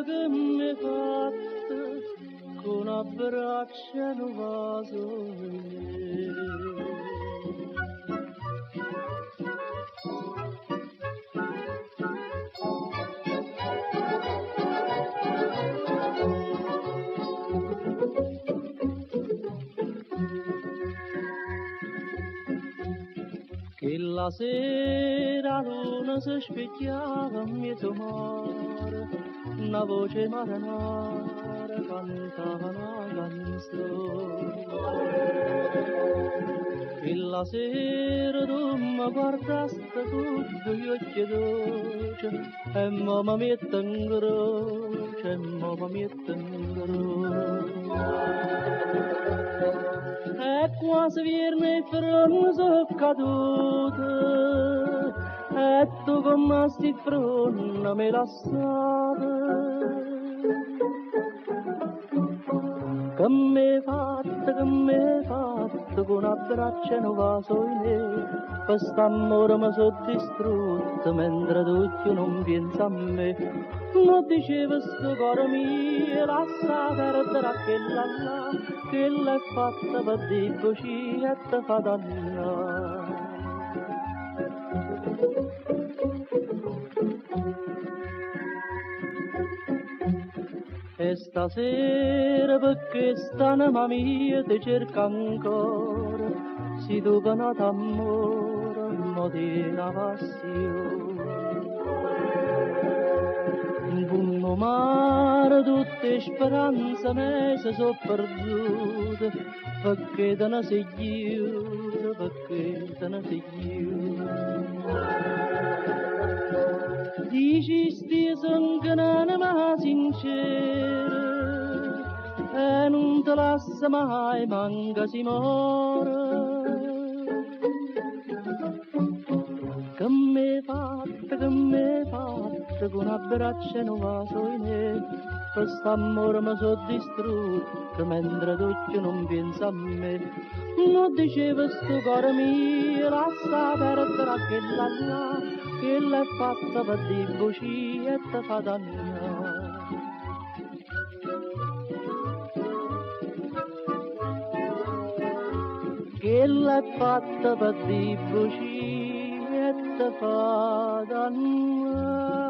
che mi hai fatto con abbraccio e un vaso che la sera luna si specchiava a mezzo mare, una voce marinara cantava una canzone. E la sera tu mi guardaste con gli occhi dolci e mo mi mette in croce, e mo mi mette in croce. E quasi viene il freno sono caduto e tu come sti freno mi lasciate. Che mi hai fatto con abbraccio e un vaso in me, quest'amore mi sono distrutto mentre tu non pensi a me. Non dicevo sto cuore mio, lascia perdere quella là, che l'hai fatta per dire così e te fa dannare. E stasera perché st'anima mia ti cerca ancora, si tu penate amore, mo di una passione. In fondo mare tutte speranze me si sono perdute, perché te ne sei chiusa, perché te ne sei chiusa. Dici sti son che non è mai sincera e non te lascia mai, manca si muore. Che mi hai fatto con abbraccio e un vaso in me, quest'amore mi sono distrutto mentre tu non pensi a me. Non dicevo sto cuore mio, lascia perdere quella là, che l'hai fatta per dire così e te fa dannare. Che l'hai fatta per dire così e te fa dannare.